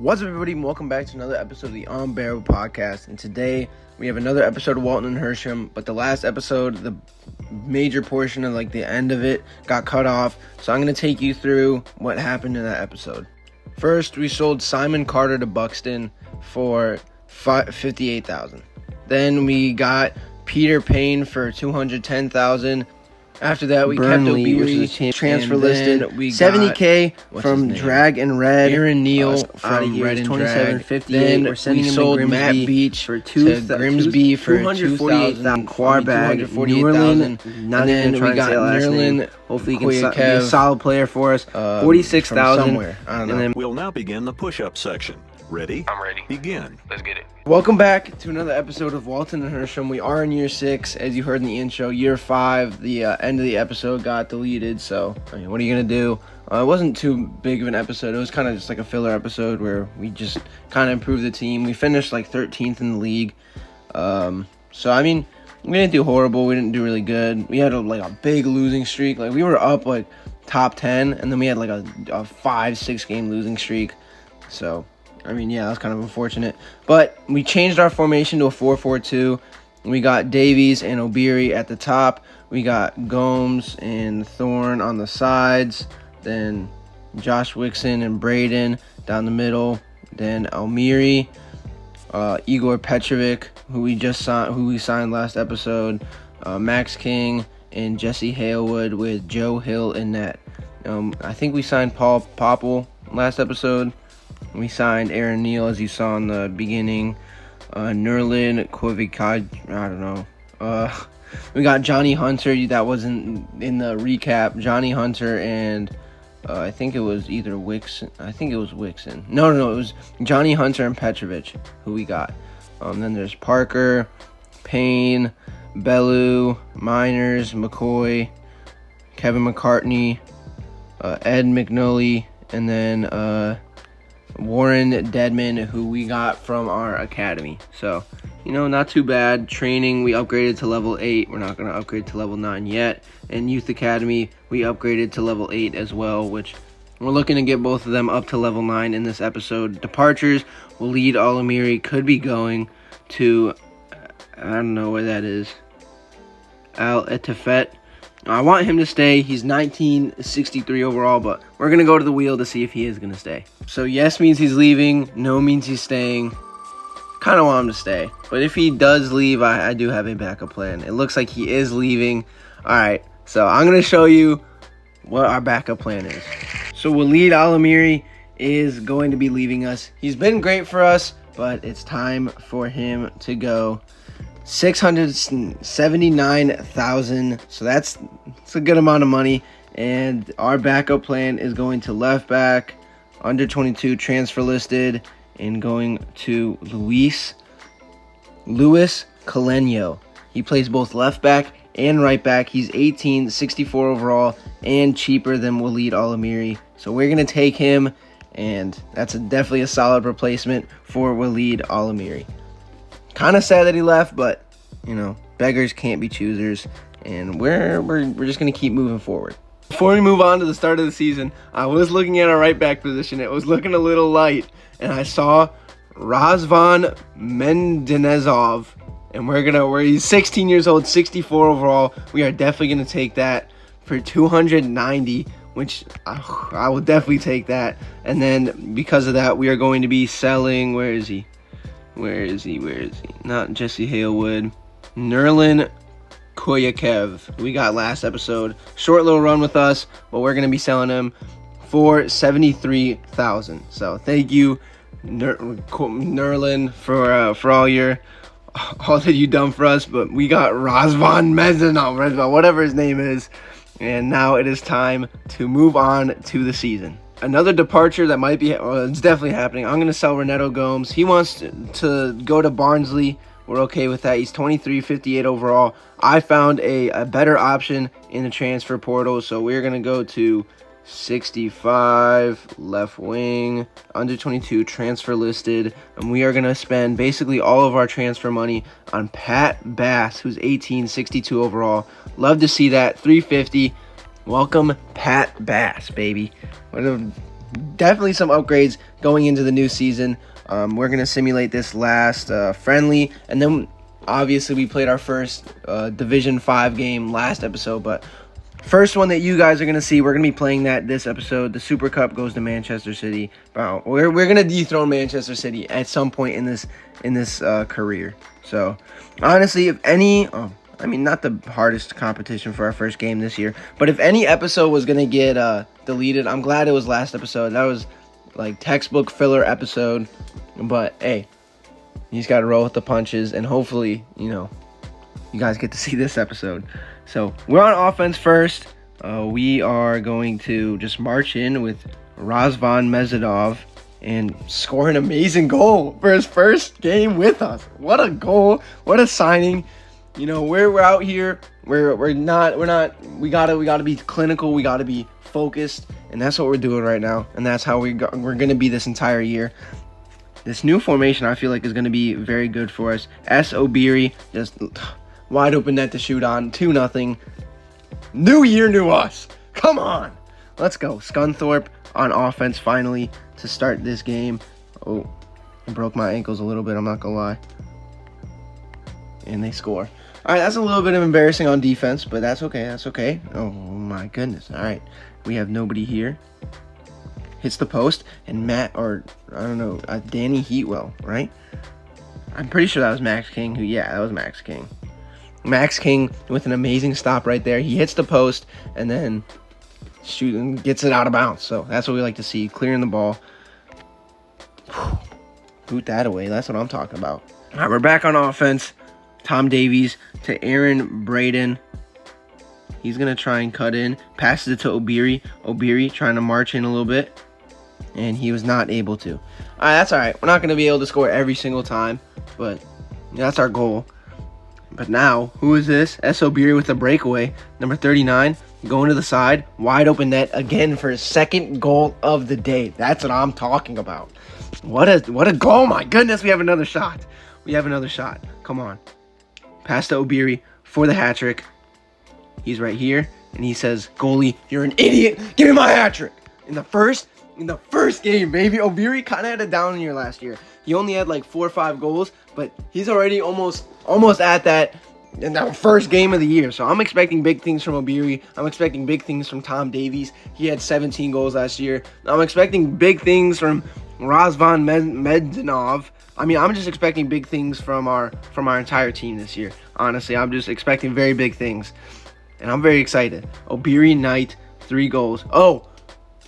What's up, everybody? Welcome back to another episode of the Unbearable Podcast. And today we have another episode of Walton and Hersham. But the last episode, the major portion of the end of it got cut off. So I'm going to take you through what happened in that episode. First, we sold Simon Carter to Buxton for $58,000. Then we got Peter Payne for $210,000. After that, we Burnley, kept Obiri, transfer listed. We $70K got, from Drag and Red. Aaron Neal from Red and Drag. $27.58. Then We're sending we him sold to Matt Grimsby Beach for Grimsby for $248,000. Quad bag. $248,000. Not even we trying to got say last name. Nerlin. Hopefully, he can be Kev, a solid player for us. $46,000 somewhere. I don't know. And then We'll now begin the push-up section. Ready? I'm ready. Begin. Let's get it. Welcome back to another episode of Walton and Hersham. We are in year 6, as you heard in the intro. Year 5, the end of the episode got deleted, so what are you going to do? It wasn't too big of an episode. It was kind of just like a filler episode where we just kind of improved the team. We finished 13th in the league. So, I mean, we didn't do horrible. We didn't do really good. We had a big losing streak. We were up top 10, and then we had a 5-6 game losing streak. So, I mean, yeah, that's kind of unfortunate. But we changed our formation to a 4-4-2. We got Davies and Obiri at the top. We got Gomes and Thorne on the sides. Then Josh Wixon and Braden down the middle. Then Almiri, Igor Petrovic, who we signed last episode. Max King and Jesse Halewood with Joe Hill in net. I think we signed Paul Popple last episode. We signed Aaron Neal, as you saw in the beginning. Nerlin Kovikaj, I don't know. We got Johnny Hunter. That wasn't in the recap. Johnny Hunter and I think it was either Wixon. I think it was Wixon. No, it was Johnny Hunter and Petrovic who we got. Then there's Parker, Payne, Bellew, Miners, McCoy, Kevin McCartney, Ed McNully, and then Warren Deadman, who we got from our academy. So, not too bad. Training, we upgraded to level 8. We're not going to upgrade to level 9 yet. And youth academy, we upgraded to level 8 as well, which we're looking to get both of them up to level 9 in this episode. Departures, Walid Alamiri could be going to, I don't know where that is, Al Ettifet. I want him to stay. He's 1963 overall, but we're going to go to the wheel to see if he is going to stay. So yes means he's leaving. No means he's staying. Kind of want him to stay. But if he does leave, I do have a backup plan. It looks like he is leaving. All right, so I'm going to show you what our backup plan is. So Walid Alamiri is going to be leaving us. He's been great for us, but it's time for him to go. $679,000, so that's a good amount of money. And our backup plan is going to left back, under 22 transfer listed, and going to Luis Coleno. He plays both left back and right back. He's 18, 64 overall, and cheaper than Walid Alamiri. So we're going to take him, and that's definitely a solid replacement for Walid Alamiri. Kind of sad that he left, but beggars can't be choosers, and we're just gonna keep moving forward. Before we move on to the start of the season, I was looking at our right back position. It was looking a little light, and I saw Razvan Mendenezov, and he's 16 years old, 64 overall. We are definitely gonna take that for $290, which I will definitely take that. And then because of that, we are going to be selling. Where is he? Not Jesse Halewood. Nerlin Koyakev, we got last episode. Short little run with us, but we're going to be selling him for $73,000. So thank you, Nerlin, for all that you done for us. But we got Razvan Mezinov, whatever his name is. And now it is time to move on to the season. Another departure that might be, it's definitely happening. I'm going to sell Renato Gomes. He wants to go to Barnsley. We're okay with that. He's 23, 58 overall. I found a better option in the transfer portal, so we're going to go to 65, left wing, under 22, transfer listed, and we are going to spend basically all of our transfer money on Pat Bass, who's 18, 62 overall. Love to see that. 350. Welcome, Pat Bass, baby. What a definitely some upgrades going into the new season. We're going to simulate this last friendly, and then obviously we played our first Division 5 game last episode, but first one that you guys are going to see, we're going to be playing that this episode. The Super Cup goes to Manchester City. Wow, we're going to dethrone Manchester City at some point in this career. So, honestly, if any... not the hardest competition for our first game this year, but if any episode was going to get deleted, I'm glad it was last episode. That was like textbook filler episode, but hey, you just got to roll with the punches, and hopefully, you guys get to see this episode. So, we're on offense first. We are going to just march in with Razvan Mezidov and score an amazing goal for his first game with us. What a goal. What a signing. We're out here. We gotta be clinical. We gotta be focused, and that's what we're doing right now. And that's how we're gonna be this entire year. This new formation, I feel like, is gonna be very good for us. S. Obiri, just wide open net to shoot on. 2-0. New year, new us. Come on, let's go. Scunthorpe on offense finally to start this game. Oh, I broke my ankles a little bit. I'm not gonna lie. And they score. All right, that's a little bit of embarrassing on defense, but that's okay. That's okay. Oh, my goodness. All right, we have nobody here. Hits the post, and Danny Heatwell, right? I'm pretty sure that was Max King. That was Max King. Max King with an amazing stop right there. He hits the post, and then shooting gets it out of bounds. So that's what we like to see, clearing the ball. Boot that away. That's what I'm talking about. All right, we're back on offense. Tom Davies to Aaron Braden. He's going to try and cut in. Passes it to Obiri. Obiri trying to march in a little bit. And he was not able to. All right, that's all right. We're not going to be able to score every single time. But that's our goal. But now, who is this? S. Obiri with a breakaway. Number 39. Going to the side. Wide open net again for his second goal of the day. That's what I'm talking about. What a goal. My goodness, we have another shot. Come on. Pass to Obiri for the hat trick. He's right here, and he says, "Goalie, you're an idiot. Give me my hat trick." In the first game, baby. Obiri kind of had a down year last year. He only had like 4 or 5 goals, but he's already almost at that in that first game of the year. So I'm expecting big things from Obiri. I'm expecting big things from Tom Davies. He had 17 goals last year. I'm expecting big things from Razvan Medinov. I'm just expecting big things from our entire team this year. Honestly, I'm just expecting very big things. And I'm very excited. Obiri Knight, 3 goals. Oh,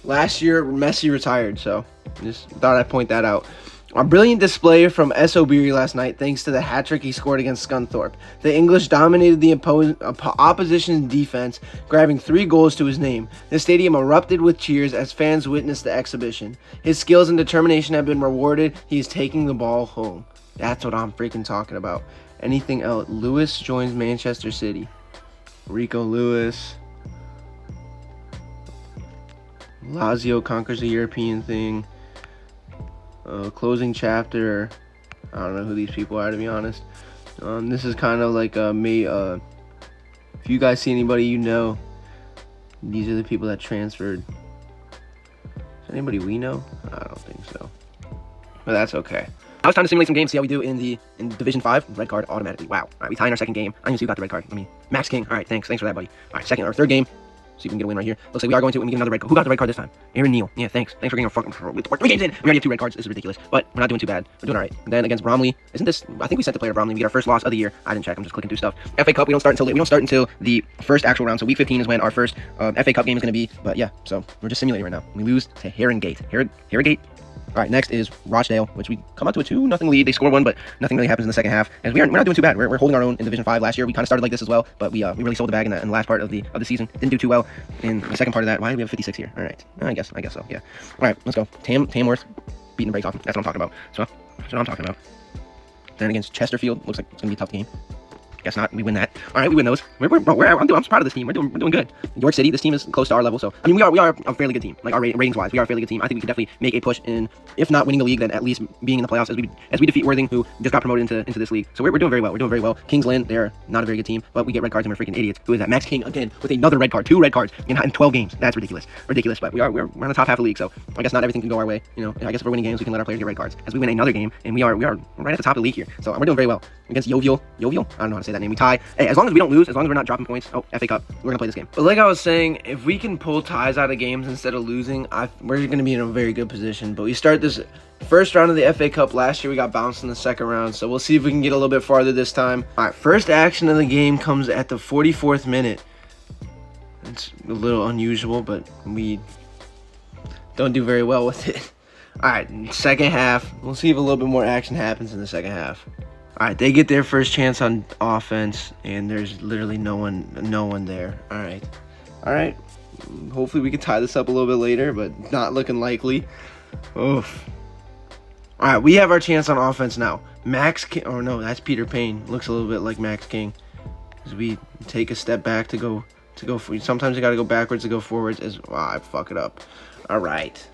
last year, Messi retired, so just thought I'd point that out. A brilliant display from S. Obiri last night thanks to the hat-trick he scored against Scunthorpe. The English dominated the opposition's defense, grabbing 3 goals to his name. The stadium erupted with cheers as fans witnessed the exhibition. His skills and determination have been rewarded. He is taking the ball home. That's what I'm freaking talking about. Anything else? Lewis joins Manchester City. Rico Lewis. Lazio conquers the European thing. Closing chapter. I don't know who these people are, to be honest. This is kind of like if you guys see anybody these are the people that transferred. Is there anybody we know? I don't think so. But that's okay. Now it's time to simulate some games, see how we do in Division 5. Red card automatically. Wow. All right, we tie in our second game. I didn't see who got the red card. Max King. All right, thanks for that, buddy. All right, third game. See if we can get a win right here. Looks like we are going to, and we get another red card. Who got the red card this time? Aaron Neal. Yeah, thanks. Thanks for getting our fucking... We're 3 games in. We already have 2 red cards. This is ridiculous. But we're not doing too bad. We're doing all right. And then against Bromley. Isn't this... I think we sent the player to Bromley. We get our first loss of the year. I didn't check. I'm just clicking through stuff. FA Cup, we don't start until the first actual round. So week 15 is when our first FA Cup game is going to be. But yeah, so we're just simulating right now. We lose to Harrogate. Harrogate? All right, next is Rochdale, which we come out to a 2-0 lead. They score 1, but nothing really happens in the second half. And we're not doing too bad. We're holding our own in Division 5 last year. We kind of started like this as well, but we really sold the bag in the last part of the season. Didn't do too well in the second part of that. Why do we have 56 here? All right, I guess so. Yeah. All right, let's go. Tamworth beating the brakes off. That's what I'm talking about. So that's what I'm talking about. Then against Chesterfield, looks like it's gonna be a tough game. Guess not. We win that. All right, we win those. I'm proud of this team. We're doing good. York City, this team is close to our level. So I mean, we are a fairly good team. Like our ratings wise, we are a fairly good team. I think we could definitely make a push in, if not winning the league, then at least being in the playoffs as we defeat Worthing, who just got promoted into this league. So we're doing very well. We're doing very well. Kings Lynn, they're not a very good team, but we get red cards and we're freaking idiots. Who is that? Max King again with another red card, 2 red cards in 12 games. That's ridiculous. But we're on the top half of the league, so I guess not everything can go our way. You know, I guess if we're winning games, we can let our players get red cards. As we win another game, and we are right at the top of the league here. So we're doing very well against Jovial. I don't know how to say that name. We tie. Hey, as long as we don't lose, as long as we're not dropping points. Oh, FA Cup. We're gonna play this game. But like I was saying, if we can pull ties out of games instead of losing, we're gonna be in a very good position. But we start this first round of the FA Cup. Last year we got bounced in the second round, so we'll see if we can get a little bit farther this time. All right, first action of the game comes at the 44th minute. It's a little unusual, but we don't do very well with it. All right, second half. We'll see if a little bit more action happens in the second half. All right, they get their first chance on offense, and there's literally no one there. All right. Hopefully we can tie this up a little bit later, but not looking likely. Oof. All right, we have our chance on offense now. Max King, oh no, that's Peter Payne. Looks a little bit like Max King. As we take a step back to go for. Sometimes you got to go backwards to go forwards. I fuck it up. All right.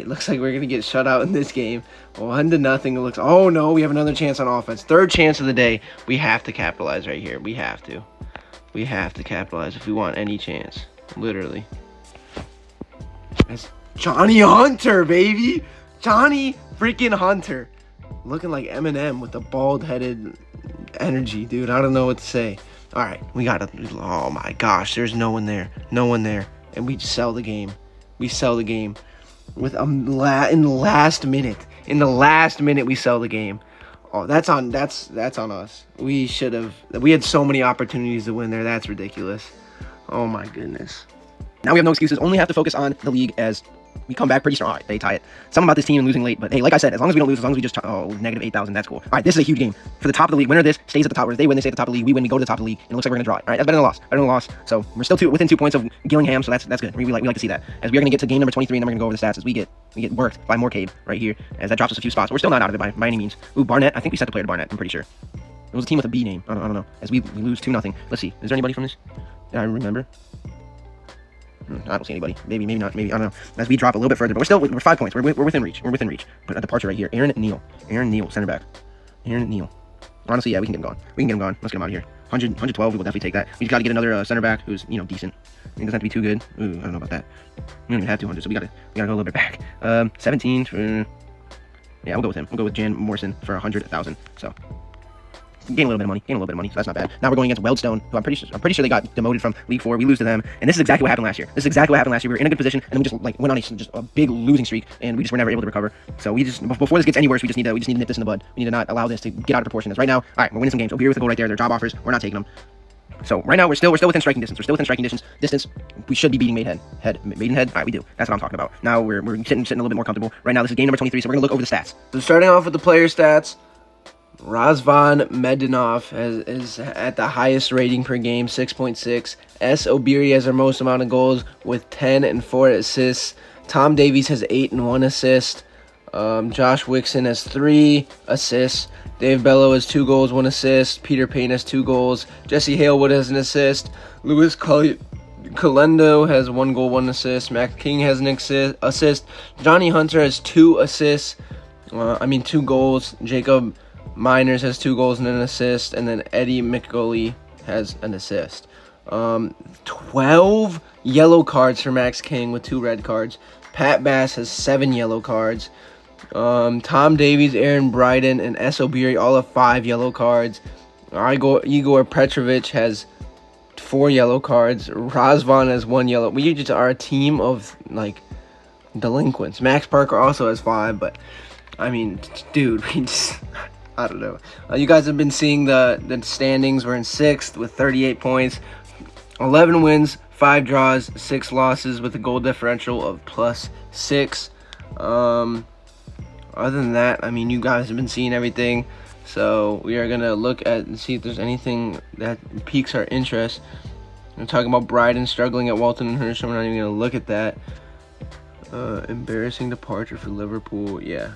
Looks like we're gonna get shut out in this game. 1-0. It looks. Oh no, we have another chance on offense. Third chance of the day. We have to capitalize right here. We have to capitalize if we want any chance. Literally. That's Johnny Hunter, baby. Johnny freaking Hunter. Looking like Eminem with the bald-headed energy, dude. I don't know what to say. All right, we got to. Oh my gosh, there's no one there, and we just sell the game. With in the last minute. In the last minute, we sell the game. Oh, that's on us. We had so many opportunities to win there. That's ridiculous. Oh my goodness. Now we have no excuses. Only have to focus on the league as we come back pretty strong. All right, they tie it. Something about this team losing late, but hey, like I said, as long as we don't lose, as long as we just negative 8,000, that's cool. All right, this is a huge game for the top of the league. Winner of this stays at the top. Or if they win, they stay at the top of the league. We win, we go to the top of the league, and it looks like we're gonna draw it. All right, that's better than a loss. So we're still within 2 points of Gillingham, so that's good. We like to see that. As we are gonna get to game number 23, and then we're gonna go over the stats as we get worked by Moorcade right here, as that drops us a few spots. But we're still not out of it by any means. Ooh, Barnett. I think we set the player to Barnett. I'm pretty sure. It was a team with a B name. I don't know. As we lose 2-0. Let's see. Is there anybody from this? I remember. I don't see anybody. Maybe not. Maybe I don't know. As we drop a little bit further, but we're 5 points. We're within reach. But a departure right here. Aaron Neal, center back. Aaron Neal. Honestly, yeah, we can get him gone. Let's get him out of here. 112. We will definitely take that. We just got to get another center back who's decent. It doesn't have to be too good. Ooh, I don't know about that. We don't even have 200, so we gotta go a little bit back. 17. Yeah, we'll go with him. We'll go with Jan Morrison for 100,000. So. Gain a little bit of money, so that's not bad. Now we're going against Weldstone, who I'm pretty sure they got demoted from League 4. We lose to them, and this is exactly what happened last year. We were in a good position, and then we just went on a big losing streak, and we just were never able to recover. So before this gets any worse, we just need to nip this in the bud. We need to not allow this to get out of proportion. As right now, all right, we're winning some games. Obeer with a goal right there. Their job offers, we're not taking them. So right now we're still within striking distance. We should be beating Maidenhead. All right, we do. That's what I'm talking about. Now we're sitting a little bit more comfortable. Right now this is game number 23, so we're gonna look over the stats. So starting off with the player stats. Razvan Medinov is at the highest rating per game, 6.6. S. Obiri has our most amount of goals with 10 and 4 assists. Tom Davies has 8 and 1 assist. Josh Wixon has 3 assists. Dave Bello has 2 goals, 1 assist. Peter Payne has 2 goals. Jesse Halewood has an assist. Louis Calendo has 1 goal, 1 assist. Max King has an assist. Johnny Hunter has 2 assists. 2 goals. Jacob Miners has 2 goals and an assist, and then Eddie McGully has an assist. 12 yellow cards for Max King with 2 red cards. Pat Bass has 7 yellow cards. Tom Davies, Aaron Bryden, and S. Obiri all have 5 yellow cards. Igor Petrovic has 4 yellow cards. Razvan has 1 yellow. We just are a team of delinquents. Max Parker also has 5, but dude, we just. I don't know. You guys have been seeing the standings. We're in 6th with 38 points. 11 wins, 5 draws, 6 losses with a goal differential of +6. Other than that, you guys have been seeing everything. So we are going to look at and see if there's anything that piques our interest. We're talking about Bryden struggling at Walton and Hersham. We're not even going to look at that. Embarrassing departure for Liverpool. Yeah,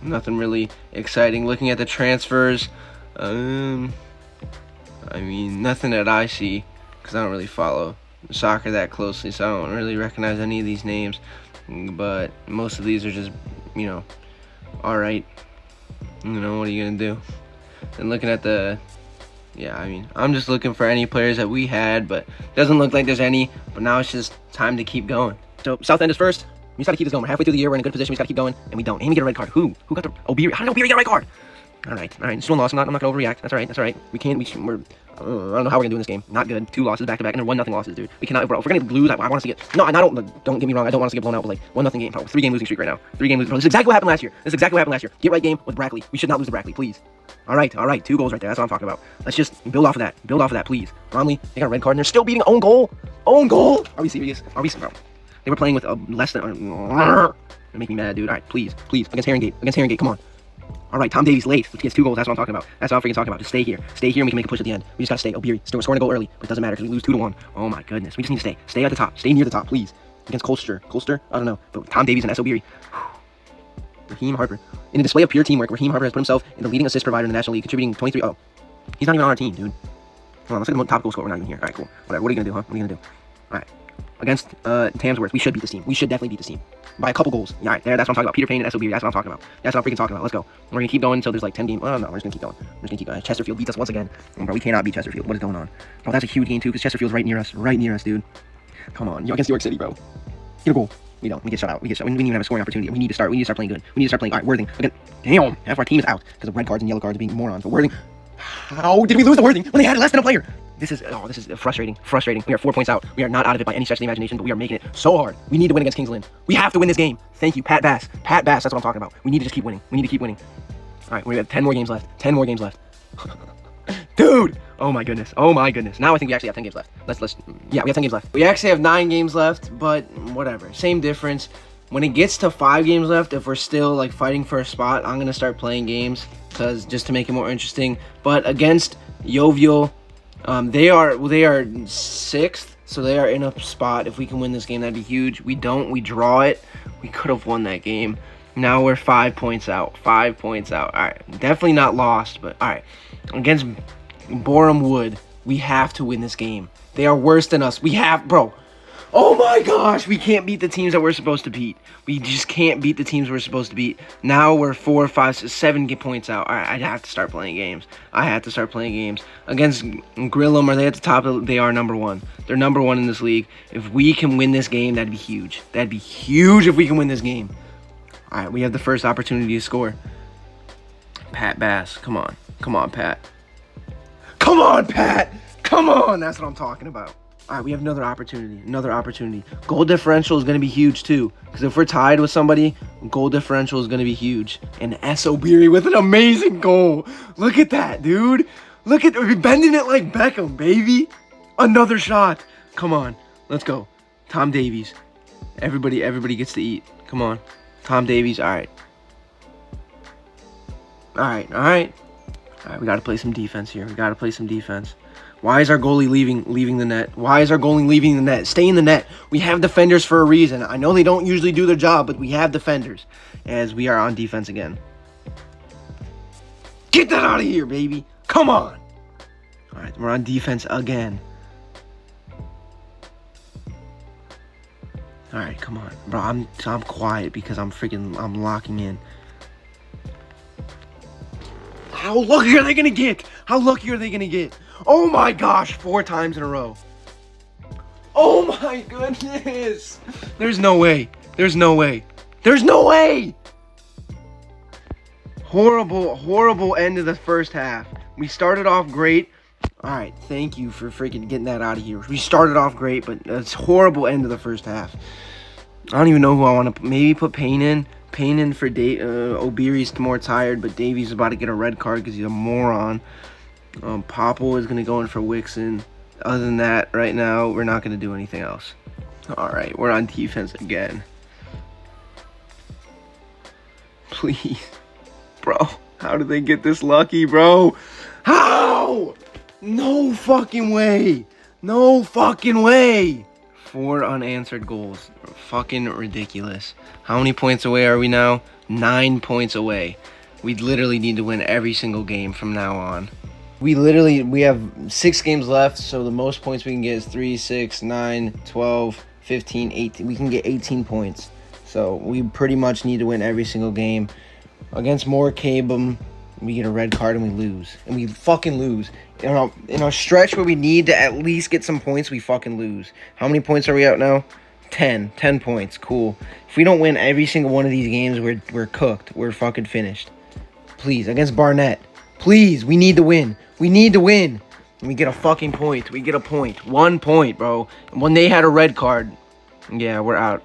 nothing really exciting. Looking at the transfers, I mean, nothing that I see, because I don't really follow soccer that closely, so I don't really recognize any of these names. But most of these are just, alright. What are you going to do? And looking at I'm just looking for any players that we had, but doesn't look like there's any. But now it's just time to keep going. So South End is first. We just got to keep this going. We're halfway through the year. We're in a good position. We just got to keep going, and we don't. And we get a red card. Who got the Obiri? How did Obiri get a red card? All right. Just one loss. I'm not gonna overreact. That's all right. I don't know how we're gonna do in this game. Not good. 2 losses back to back, and they're 1-0 losses, dude. We cannot, bro. If we're gonna lose, I want us to get. No, don't get me wrong. I don't want us to get blown out, but like 1-0 game, bro. 3-game losing streak right now. 3-game losing. Bro, this is exactly what happened last year. Get right game with Brackley. We should not lose to Brackley, please. All right. 2 goals right there. That's what I'm talking about. Let's just build off of that, please. Bromley, they got a red card, and they're still beating own goal. Are we serious? Bro? They were playing with less than. They make me mad, dude. All right, please. Against Herringate. Come on. All right, Tom Davies late. He gets 2 goals. That's what I'm talking about. That's what I'm freaking talking about. Just stay here, and we can make a push at the end. We just gotta stay. Obiri still scoring a goal early, but it doesn't matter because we lose 2-1. Oh my goodness, we just need to stay at the top. Stay near the top, please. Against Colster, I don't know, but Tom Davies and S. Obiri. Raheem Harper. In a display of pure teamwork, Raheem Harper has put himself in the leading assist provider in the National League, contributing 23. Oh, he's not even on our team, dude. Hold on, let's look at the top goal scorer. We're not even here. All right, cool. Whatever. What are you gonna do, huh? What are you gonna do? All right. Against Tamsworth, we should beat this team. We should definitely beat this team by a couple goals. Yeah, all right, that's what I'm talking about. Peter Payne and SOB. That's what I'm talking about. That's what I'm freaking talking about. Let's go. We're gonna keep going until there's like 10 games. Oh no, we're just gonna keep going. Chesterfield beats us once again. Bro, we cannot beat Chesterfield. What is going on? Bro, that's a huge game too, because Chesterfield's right near us, dude. Come on, against York City, bro. Get a goal. We don't. We get shut out. We didn't even have a scoring opportunity. We need to start playing good. All right, Worthing. Again, damn, half our team is out because of red cards and yellow cards being morons. But Worthing, how did we lose to Worthing when they had less than a player? This is frustrating. We are 4 points out. We are not out of it by any stretch of the imagination, but we are making it so hard. We need to win against Kings Lynn. We have to win this game. Thank you, Pat Bass. That's what I'm talking about. We need to just keep winning. All right, we have 10 more games left. Dude! Oh my goodness. Now I think we actually have 10 games left. We have 10 games left. We actually have 9 games left, but whatever. Same difference. When it gets to 5 games left, if we're still like fighting for a spot, I'm gonna start playing games because just to make it more interesting. But against Jovial, they are 6th, so they are in a spot. If we can win this game, that'd be huge. We don't. We draw it. We could have won that game. Now we're 5 points out. All right, definitely not lost, but all right. Against Boreham Wood, we have to win this game. They are worse than us. Bro. Oh my gosh, we can't beat the teams that we're supposed to beat. We just can't beat the teams we're supposed to beat. Now we're 4, 5, 6, 7 points out. All right, I have to start playing games. Against Grillum, are they at the top? They are number 1. They're number 1 in this league. If we can win this game, that'd be huge. If we can win this game. All right, we have the first opportunity to score. Pat Bass, come on, Pat. Come on, that's what I'm talking about. All right, we have another opportunity. Goal differential is going to be huge too, because if we're tied with somebody, goal differential is going to be huge. And S. Obiri with an amazing goal. Look at that, dude. We're bending it like Beckham, baby. Another shot. Come on, let's go. Tom Davies. Everybody gets to eat. Come on, Tom Davies. All right. We got to play some defense here. Why is our goalie leaving the net? Stay in the net. We have defenders for a reason. I know they don't usually do their job, but we have defenders. As we are on defense again. Get that out of here, baby. Come on. All right, we're on defense again. All right, come on. Bro, I'm quiet because I'm locking in. How lucky are they going to get? Oh my gosh, 4 times in a row. Oh my goodness. There's no way. Horrible end of the first half. We started off great. All right, thank you for freaking getting that out of here. We started off great, but it's horrible end of the first half. I don't even know who I want to maybe put Payne in. For Obiri's more tired, but Davies is about to get a red card because he's a moron. Popple is going to go in for Wixon. Other than that, right now, we're not going to do anything else. All right, we're on defense again. Please. Bro, how did they get this lucky, bro? How? No fucking way. 4 unanswered goals. Fucking ridiculous. How many points away are we now? 9 points away. We literally need to win every single game from now on. We have 6 games left, so the most points we can get is 3, 6, 9, 12, 15, 18. We can get 18 points. So we pretty much need to win every single game. Against Morecambe, we get a red card and we lose. And we fucking lose. In our stretch where we need to at least get some points, we fucking lose. How many points are we out now? 10 points. Cool. If we don't win every single one of these games, we're cooked. We're fucking finished. Please, against Barnet. Please, we need to win. We need to win. And we get a fucking point. We get a point. 1 point, bro. And when they had a red card, yeah, we're out.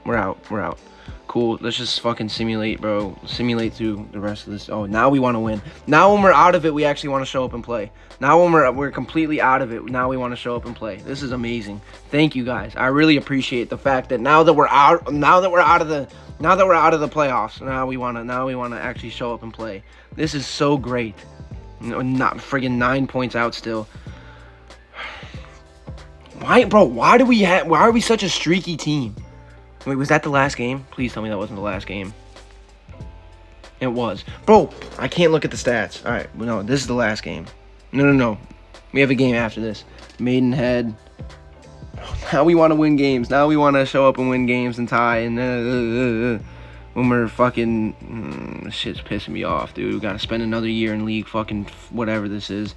Cool. Let's just fucking simulate, bro. Simulate through the rest of this. Oh, now we want to win. Now when we're out of it, we actually want to show up and play. Now when we're completely out of it, now we want to show up and play. This is amazing. Thank you guys. I really appreciate the fact that now that we're out of the playoffs, now we want to actually show up and play. This is so great. Not friggin' 9 points out still. Why are we such a streaky team? Wait, was that the last game? Please tell me that wasn't the last game. It was. Bro, I can't look at the stats. All right, no, this is the last game. No. We have a game after this. Maidenhead. Now we want to win games. Now we want to show up and win games and tie. And when we're fucking... shit's pissing me off, dude. We got to spend another year in league fucking whatever this is.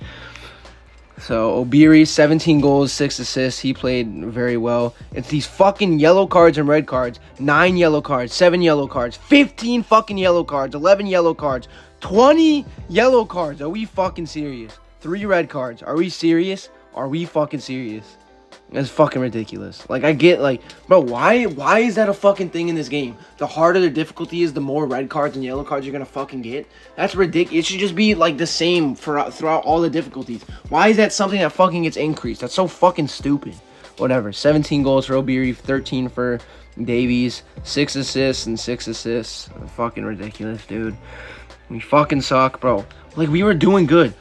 So, Obiri, 17 goals, 6 assists. He played very well. It's these fucking yellow cards and red cards. 9 yellow cards, 7 yellow cards, 15 fucking yellow cards, 11 yellow cards, 20 yellow cards. Are we fucking serious? 3 red cards. Are we serious? Are we fucking serious? That's fucking ridiculous. Like, I get, like, bro, why is that a fucking thing in this game? The harder the difficulty is, the more red cards and yellow cards you're gonna fucking get. That's ridiculous. It should just be, like, the same throughout all the difficulties. Why is that something that fucking gets increased? That's so fucking stupid. Whatever. 17 goals for Obiri, 13 for Davies, 6 assists and 6 assists. Fucking ridiculous, dude. We fucking suck, bro. Like, we were doing good.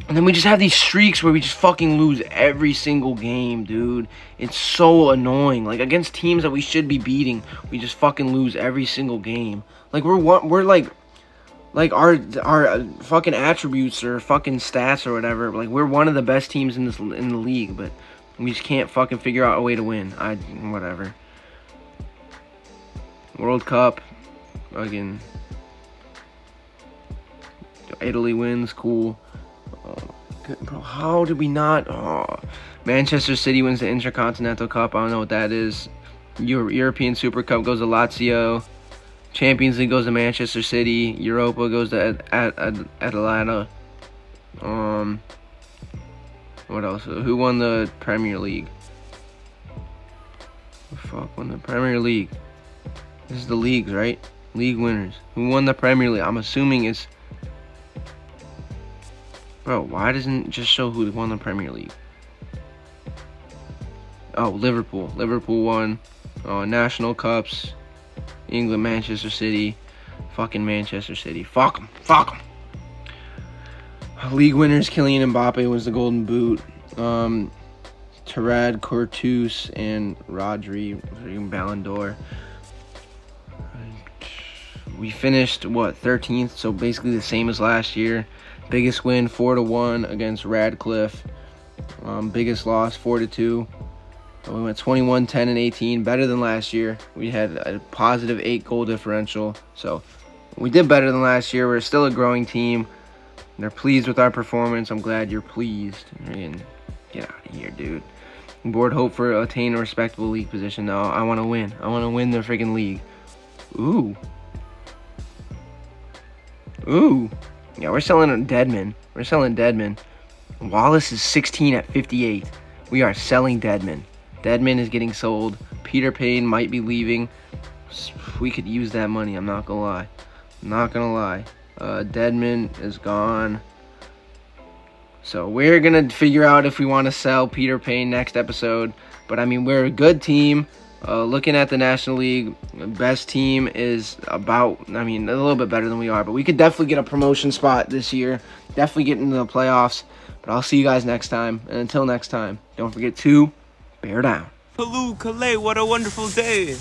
And then we just have these streaks where we just fucking lose every single game, dude. It's so annoying. Like, against teams that we should be beating, we just fucking lose every single game. Like, we're like our fucking attributes or fucking stats or whatever. Like, we're one of the best teams in the league, but we just can't fucking figure out a way to win. Whatever. World Cup, fucking Italy wins, cool. Bro, how did we not? Oh, Manchester City wins the Intercontinental Cup. I don't know what that is. European Super Cup goes to Lazio. Champions League goes to Manchester City. Europa goes to Atalanta. What else? Who won the Premier League? Fuck, won the Premier League. This is the leagues, right? League winners. Who won the Premier League? I'm assuming it's... Bro, why doesn't it just show who won the Premier League? Oh, Liverpool. Liverpool won. National Cups. England, Manchester City. Fucking Manchester City. Fuck them. League winners, Kylian Mbappe was the Golden Boot. Terad, Courtois, and Rodri, Ballon d'Or. We finished, 13th? So basically the same as last year. Biggest win, 4-1 against Radcliffe. Biggest loss, 4-2. We went 21, 10, and 18. Better than last year. We had a positive 8 goal differential. So we did better than last year. We're still a growing team. They're pleased with our performance. I'm glad you're pleased. And get out of here, dude. Board hope for attain a respectable league position. No, I want to win. I want to win the freaking league. Ooh. Yeah, we're selling Deadman. Wallace is 16 at 58. We are selling Deadman. Deadman is getting sold. Peter Payne might be leaving. We could use that money. I'm not gonna lie. Deadman is gone. So we're gonna figure out if we want to sell Peter Payne next episode. But I mean, we're a good team. Looking at the National League, best team is about, a little bit better than we are. But we could definitely get a promotion spot this year. Definitely get into the playoffs. But I'll see you guys next time. And until next time, don't forget to bear down. Hello, Calais, what a wonderful day.